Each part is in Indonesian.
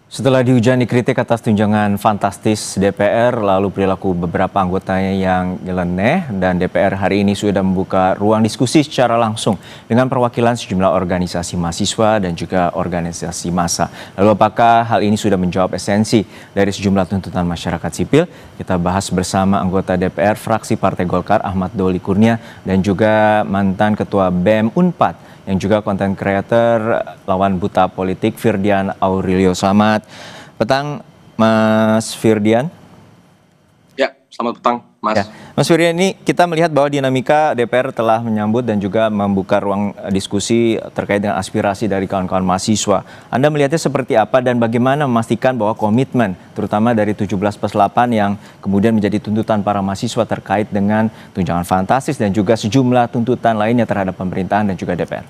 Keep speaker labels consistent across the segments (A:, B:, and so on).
A: Setelah dihujani kritik atas tunjangan fantastis DPR, lalu perilaku beberapa anggotanya yang nyeleneh, dan DPR hari ini sudah membuka ruang diskusi secara langsung dengan perwakilan sejumlah organisasi mahasiswa dan juga organisasi massa. Lalu apakah hal ini sudah menjawab esensi dari sejumlah tuntutan masyarakat sipil? Kita bahas bersama anggota DPR fraksi Partai Golkar Ahmad Doli Kurnia dan juga mantan Ketua BEM Unpad yang juga konten creator lawan buta politik Firdian Aurelio. Selamat petang Mas Firdian.
B: Ya, selamat petang Mas.
A: Ya. Mas Firdian, ini kita melihat bahwa dinamika DPR telah menyambut dan juga membuka ruang diskusi terkait dengan aspirasi dari kawan-kawan mahasiswa. Anda melihatnya seperti apa dan bagaimana memastikan bahwa komitmen terutama dari 17+8 yang kemudian menjadi tuntutan para mahasiswa terkait dengan tunjangan fantastis dan juga sejumlah tuntutan lainnya terhadap pemerintahan dan juga DPR?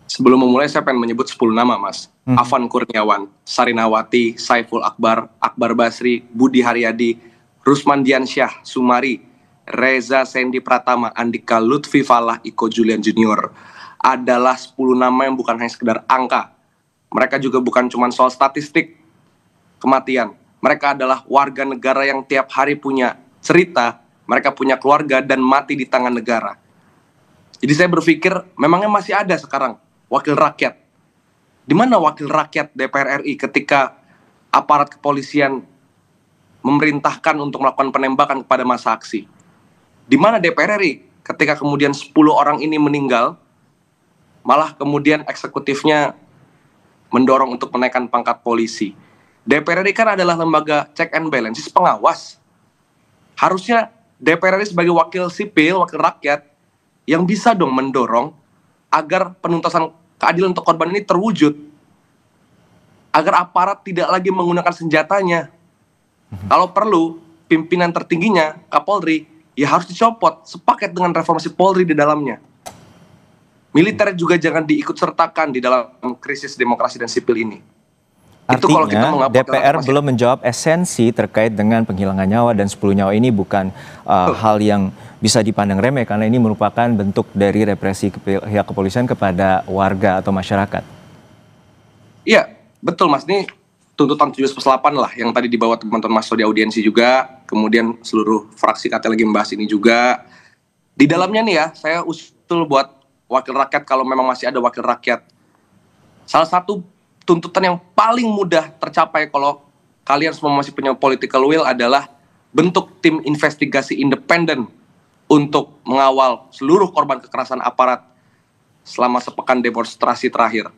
B: Sebelum memulai saya pengen menyebut 10 nama Mas. Afan Kurniawan, Sarinawati, Saiful Akbar, Akbar Basri, Budi Haryadi, Rusman Diansyah, Sumari, Reza Sendi Pratama, Andika Lutfi Falah, Iko Julian Junior adalah 10 nama yang bukan hanya sekedar angka. Mereka juga bukan cuma soal statistik kematian. Mereka adalah warga negara yang tiap hari punya cerita, mereka punya keluarga dan mati di tangan negara. Jadi saya berpikir memangnya masih ada sekarang wakil rakyat. Di mana wakil rakyat DPR RI ketika aparat kepolisian memerintahkan untuk melakukan penembakan kepada massa aksi? Di mana DPR RI ketika kemudian 10 orang ini meninggal, malah kemudian eksekutifnya mendorong untuk menaikkan pangkat polisi? DPR RI kan adalah lembaga check and balances, pengawas. Harusnya DPR RI sebagai wakil sipil, wakil rakyat, yang bisa dong mendorong agar penuntasan keadilan untuk korban ini terwujud. Agar aparat tidak lagi menggunakan senjatanya. Kalau perlu, pimpinan tertingginya, Kapolri, ya harus dicopot sepaket dengan reformasi Polri di dalamnya. Militer juga jangan diikut-sertakan di dalam krisis demokrasi dan sipil ini.
A: Artinya,
B: itu kalau kita
A: DPR belum menjawab esensi terkait dengan penghilangan nyawa, dan 10 nyawa ini bukan hal yang bisa dipandang remeh karena ini merupakan bentuk dari represi pihak kepolisian kepada warga atau masyarakat.
B: Iya, betul Mas. Ini tuntutan 17+8 lah yang tadi dibawa teman-teman Mas di audiensi juga, kemudian seluruh fraksi KT lagi membahas ini juga. Di dalamnya nih ya, saya usul buat wakil rakyat kalau memang masih ada wakil rakyat. Salah satu tuntutan yang paling mudah tercapai kalau kalian semua masih punya political will adalah bentuk tim investigasi independen untuk mengawal seluruh korban kekerasan aparat selama sepekan demonstrasi terakhir.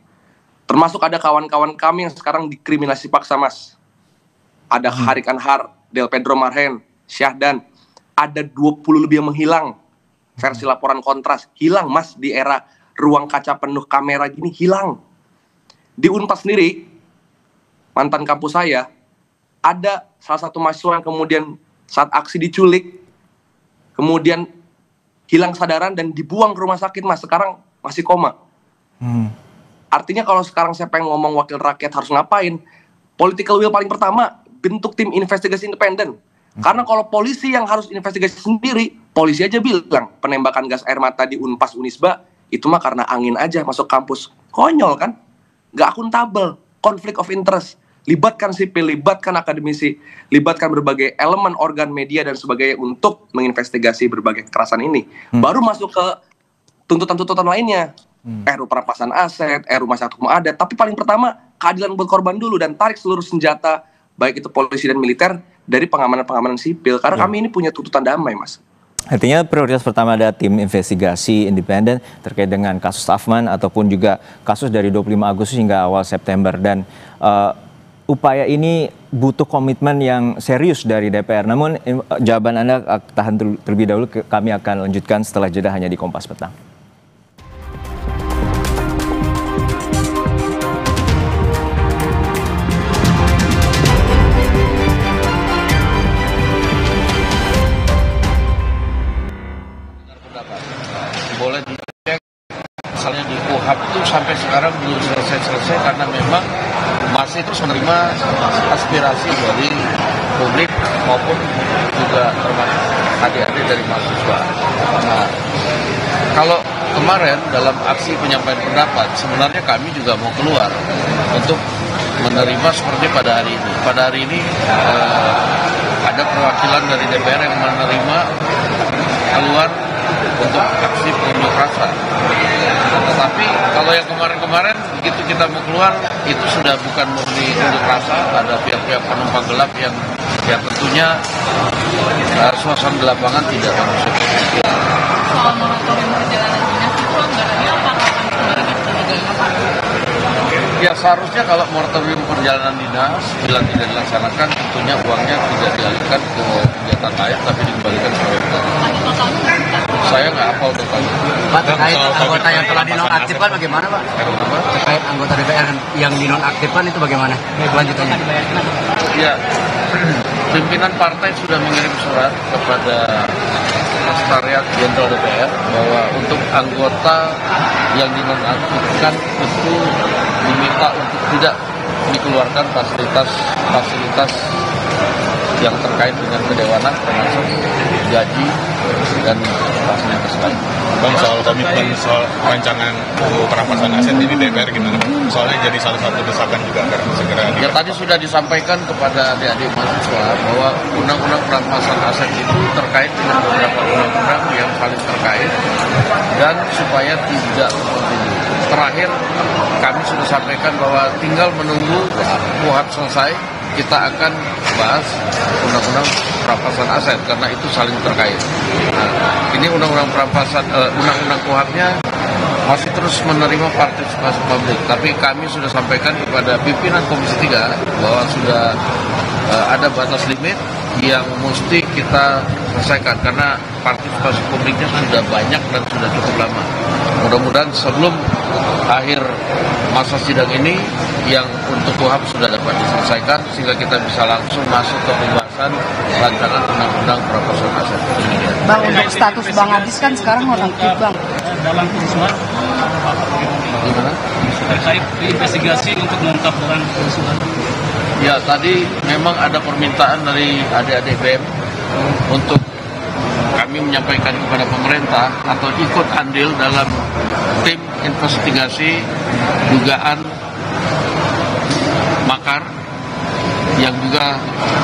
B: Termasuk ada kawan-kawan kami yang sekarang dikriminalisasi paksa Mas. Ada Harik Anhar, Del Pedro Marhen, Syahdan. Ada 20 lebih yang menghilang. Versi laporan Kontras, hilang Mas di era ruang kaca penuh kamera gini, hilang. Di Unpad sendiri, mantan kampus saya, ada salah satu mahasiswa yang kemudian saat aksi diculik, kemudian hilang kesadaran dan dibuang ke rumah sakit Mas, sekarang masih koma. Artinya kalau sekarang saya pengen ngomong wakil rakyat harus ngapain, political will paling pertama, bentuk tim investigasi independen. Karena kalau polisi yang harus investigasi sendiri, polisi aja bilang penembakan gas air mata di Unpas Unisba, itu mah karena angin aja masuk kampus. Konyol kan? Gak akuntabel, konflik of interest. Libatkan sipil, libatkan akademisi, libatkan berbagai elemen organ media dan sebagainya untuk menginvestigasi berbagai kekerasan ini. Baru masuk ke tuntutan-tuntutan lainnya. RUU perampasan aset, RUU masyarakat hukum adat. Tapi paling pertama, keadilan buat korban dulu dan tarik seluruh senjata, baik itu polisi dan militer, dari pengamanan-pengamanan sipil. Karena kami ini punya tuntutan damai, Mas.
A: Artinya prioritas pertama ada tim investigasi independen terkait dengan kasus Afman ataupun juga kasus dari 25 Agustus hingga awal September. Dan upaya ini butuh komitmen yang serius dari DPR. Namun jawaban Anda tahan terlebih dahulu, kami akan lanjutkan setelah jeda hanya di Kompas Petang.
C: Boleh dicek, misalnya di KUHP itu sampai sekarang belum selesai karena memang masih terus menerima aspirasi dari publik maupun juga termasuk adik-adik dari mahasiswa. Nah, kalau kemarin dalam aksi penyampaian pendapat, sebenarnya kami juga mau keluar untuk menerima seperti pada hari ini. Pada hari ini ada perwakilan dari DPR yang menerima keluar untuk aksi pengunjuk rasa. Tetapi kalau yang kemarin-kemarin begitu kita mau keluar itu sudah bukan murni unjuk rasa, ada pihak-pihak penumpang gelap yang tentunya suasana di lapangan tidak kondusif.
D: Soal moratorium perjalanan dinas itu anggarannya apakah akan kembali ditegakkan, Pak?
C: Ya seharusnya kalau moratorium perjalanan dinas bila tidak dilaksanakan tentunya uangnya tidak dialihkan ke kegiatan lain tapi dikembalikan ke DPR. Saya nggak hafal totalnya.
E: Pak, terkait anggota yang telah dinonaktifkan bagaimana, Pak? Terkait anggota DPR yang dinonaktifkan itu bagaimana kelanjutannya?
C: Ya, pimpinan partai sudah mengirim surat kepada Sekretariat Jenderal DPR bahwa untuk anggota yang dinonaktifkan itu diminta untuk tidak dikeluarkan fasilitas yang terkait dengan kedewanan termasuk gaji dan fasilitas lain.
F: Bang, soal komitmen soal rancangan perampasan aset ini DPR gimana? Soalnya jadi salah satu desakan juga agar segera.
C: Ya tadi sudah disampaikan kepada adik-adik mahasiswa bahwa undang-undang perampasan aset itu terkait dengan beberapa undang-undang yang saling terkait dan supaya tidak continue. Terakhir kami sudah sampaikan bahwa tinggal menunggu KUHP selesai, kita akan bahas undang-undang perampasan aset karena itu saling terkait. Nah, ini undang-undang perampasan, undang-undang KUHP-nya masih terus menerima partisipasi publik. Tapi kami sudah sampaikan kepada pimpinan Komisi 3 bahwa sudah ada batas limit yang mesti kita selesaikan karena partisipasi publiknya sudah banyak dan sudah cukup lama. Mudah-mudahan sebelum akhir masa sidang ini yang untuk KUHP sudah dapat diselesaikan sehingga kita bisa langsung masuk ke pembahasan rancangan undang-undang perampasan aset.
G: Bang, untuk status Bang Adis kan sekarang nonaktif, Bang.
H: Dalam kerusuhan,
C: Gimana?
H: terkait investigasi untuk mengungkap kerusuhan.
C: Ya, tadi memang ada permintaan dari adik-adik BEM untuk kami menyampaikan kepada pemerintah atau ikut andil dalam tim investigasi dugaan makar yang juga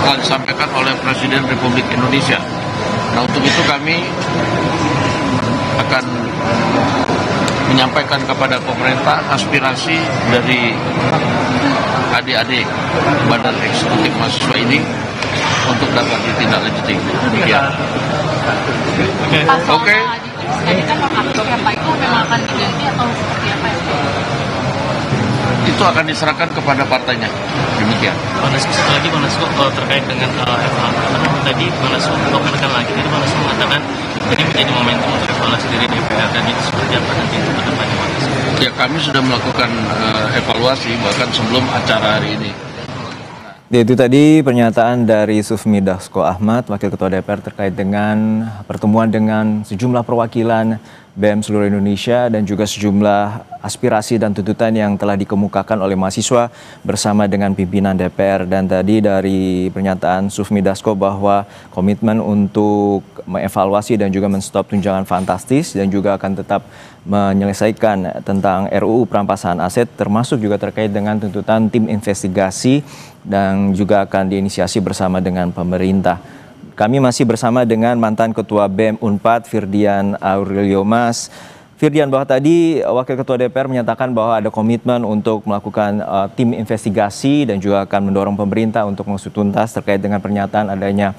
C: telah disampaikan oleh Presiden Republik Indonesia. Nah, untuk itu kami akan menyampaikan kepada pemerintah aspirasi dari adik-adik Badan Eksekutif Mahasiswa ini untuk dapat ditindaklanjuti. Ya. Oke.
D: Jadi kan nonaktif ya Pak, itu memang akan diganti atau seperti apa ya?
H: itu akan diserahkan kepada partainya. Demikian.
I: Bang Dasko, satu lagi Bang Dasko terkait dengan tadi Bang Dasko menekan lagi, tadi Bang Dasko mengatakan ini menjadi momentum untuk evaluasi dari DPR dan itu seperti apa nanti untuk kedepannya Bang Dasko?
C: Ya, kami sudah melakukan evaluasi bahkan sebelum acara hari ini.
A: Ya, itu tadi pernyataan dari Sufmi Dasko Ahmad, Wakil Ketua DPR terkait dengan pertemuan dengan sejumlah perwakilan BEM seluruh Indonesia dan juga sejumlah aspirasi dan tuntutan yang telah dikemukakan oleh mahasiswa bersama dengan pimpinan DPR. Dan tadi dari pernyataan Sufmi Dasko bahwa komitmen untuk mengevaluasi dan juga menstop tunjangan fantastis dan juga akan tetap menyelesaikan tentang RUU perampasan aset termasuk juga terkait dengan tuntutan tim investigasi dan juga akan diinisiasi bersama dengan pemerintah. Kami masih bersama dengan mantan Ketua BEM Unpad Firdian Aurelio Mas. Firdian, bahwa tadi Wakil Ketua DPR menyatakan bahwa ada komitmen untuk melakukan tim investigasi dan juga akan mendorong pemerintah untuk mengusut tuntas terkait dengan pernyataan adanya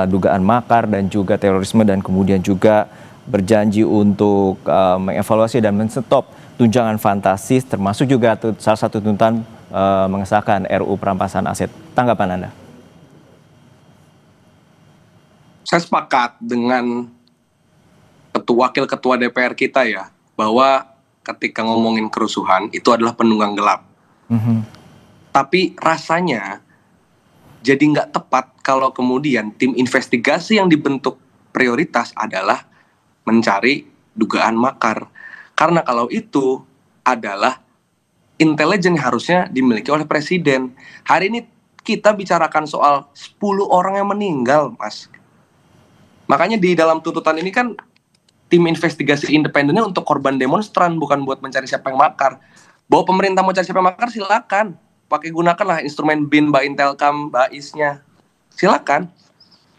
A: dugaan makar dan juga terorisme, dan kemudian juga berjanji untuk mengevaluasi dan menstop tunjangan fantastis termasuk juga salah satu tuntutan mengesahkan RUU perampasan aset. Tanggapan Anda?
B: Saya sepakat dengan wakil ketua DPR kita ya, bahwa ketika ngomongin kerusuhan itu adalah penunggang gelap. Tapi rasanya jadi nggak tepat kalau kemudian tim investigasi yang dibentuk prioritas adalah mencari dugaan makar. Karena kalau itu adalah intelijen yang harusnya dimiliki oleh Presiden. Hari ini kita bicarakan soal 10 orang yang meninggal, Mas. Makanya di dalam tuntutan ini kan tim investigasi independennya untuk korban demonstran, bukan buat mencari siapa yang makar. Bahwa pemerintah mau cari siapa yang makar, silakan. pakai gunakanlah instrumen BIN, Baintelkam, BAIS-nya. Silakan.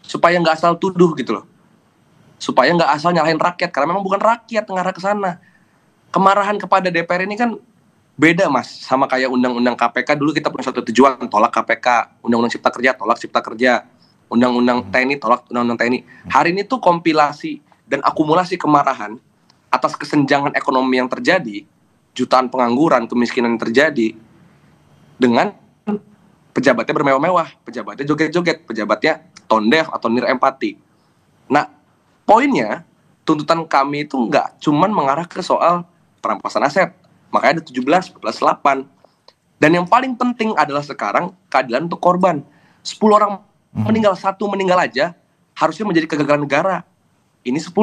B: Supaya nggak asal tuduh gitu loh. Supaya nggak asal nyalahin rakyat, karena memang bukan rakyat yang ngarah ke sana. Kemarahan kepada DPR ini kan beda Mas, sama kayak undang-undang KPK. Dulu kita punya satu tujuan, tolak KPK. Undang-undang Cipta Kerja, tolak Cipta Kerja. Undang-undang TNI, tolak Undang-undang TNI. Hari ini tuh kompilasi dan akumulasi kemarahan atas kesenjangan ekonomi yang terjadi, jutaan pengangguran, kemiskinan yang terjadi, dengan pejabatnya bermewah-mewah, pejabatnya joget-joget, pejabatnya tone deaf atau nir empati. Nah, poinnya, tuntutan kami itu nggak cuman mengarah ke soal perampasan aset. Makanya ada 17, 14, 8. Dan yang paling penting adalah sekarang keadilan untuk korban. 10 orang meninggal, 1 meninggal aja, harusnya menjadi kegagalan negara. Ini 10.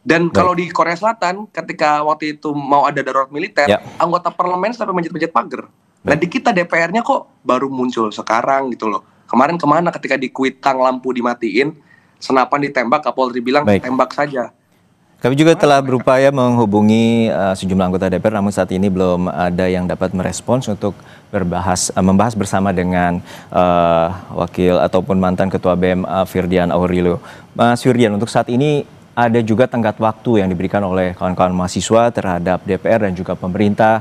B: Dan kalau di Korea Selatan, ketika waktu itu mau ada darurat militer, anggota parlemen sampai menjadi pagar. Nah di kita DPR-nya kok baru muncul sekarang gitu loh. Kemarin kemana ketika di Kuitang lampu dimatiin, senapan ditembak, Kapolri bilang tembak saja.
A: Kami juga telah berupaya menghubungi sejumlah anggota DPR, namun saat ini belum ada yang dapat merespons untuk membahas bersama dengan wakil ataupun mantan Ketua BEM Firdian Aurelio. Mas Firdian, untuk saat ini ada juga tenggat waktu yang diberikan oleh kawan-kawan mahasiswa terhadap DPR dan juga pemerintah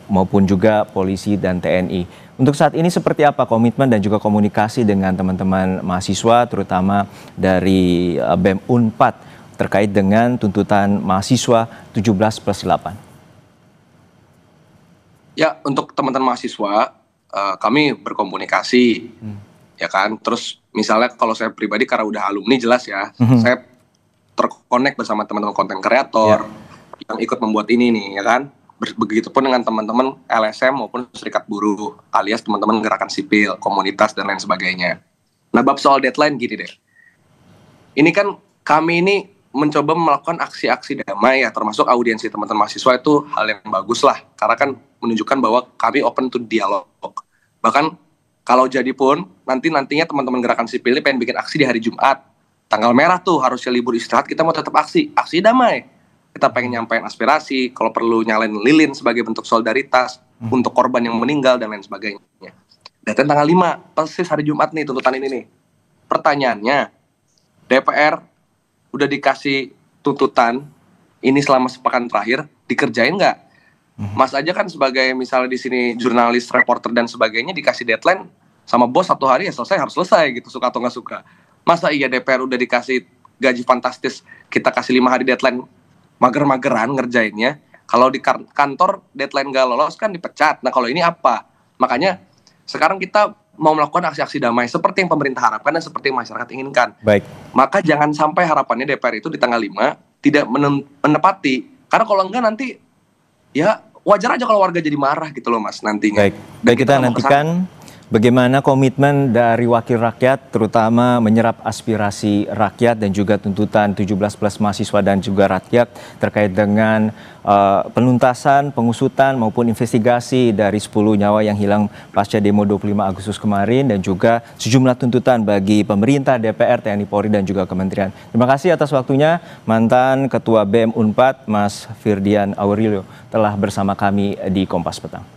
A: maupun juga polisi dan TNI. Untuk saat ini seperti apa komitmen dan juga komunikasi dengan teman-teman mahasiswa terutama dari BEM Unpad terkait dengan tuntutan mahasiswa 17+8?
B: Ya, untuk teman-teman mahasiswa, kami berkomunikasi, ya kan. Terus misalnya kalau saya pribadi karena udah alumni jelas ya, saya terkonek bersama teman-teman konten kreator yang ikut membuat ini nih, ya kan. Begitupun dengan teman-teman LSM maupun serikat buruh, alias teman-teman gerakan sipil, komunitas dan lain sebagainya. Nah, bab soal deadline gini deh. Ini kan kami ini mencoba melakukan aksi-aksi damai ya, termasuk audiensi teman-teman mahasiswa itu hal yang bagus lah, karena kan menunjukkan bahwa kami open to dialog. Bahkan kalau jadi pun nantinya teman-teman gerakan sipil ini pengen bikin aksi di hari Jumat, tanggal merah tuh harusnya libur istirahat, kita mau tetap aksi damai. Kita pengen nyampaikan aspirasi, kalau perlu nyalain lilin sebagai bentuk solidaritas untuk korban yang meninggal dan lain sebagainya. Dan tanggal 5 persis hari Jumat nih tuntutan ini nih. Pertanyaannya, DPR udah dikasih tuntutan ini selama sepekan terakhir, dikerjain nggak? Mas aja kan sebagai misalnya di sini jurnalis, reporter dan sebagainya dikasih deadline sama bos 1 hari ya selesai, harus selesai gitu, suka atau nggak suka. Masa iya DPR udah dikasih gaji fantastis, kita kasih 5 hari deadline, mager-mageran ngerjainnya. Kalau di kantor deadline nggak lolos kan dipecat. Nah kalau ini apa? Makanya sekarang kita mau melakukan aksi-aksi damai seperti yang pemerintah harapkan dan seperti yang masyarakat inginkan.
A: Baik.
B: Maka jangan sampai harapannya DPR itu di tanggal 5 tidak menepati. Karena kalau enggak nanti ya wajar aja kalau warga jadi marah gitu loh Mas nantinya.
A: Baik kita nantikan bagaimana komitmen dari wakil rakyat terutama menyerap aspirasi rakyat dan juga tuntutan 17+ mahasiswa dan juga rakyat terkait dengan penuntasan, pengusutan maupun investigasi dari 10 nyawa yang hilang pasca demo 25 Agustus kemarin dan juga sejumlah tuntutan bagi pemerintah, DPR, TNI, Polri dan juga kementerian. Terima kasih atas waktunya mantan Ketua BEM Unpad Mas Firdian Aurelio telah bersama kami di Kompas Petang.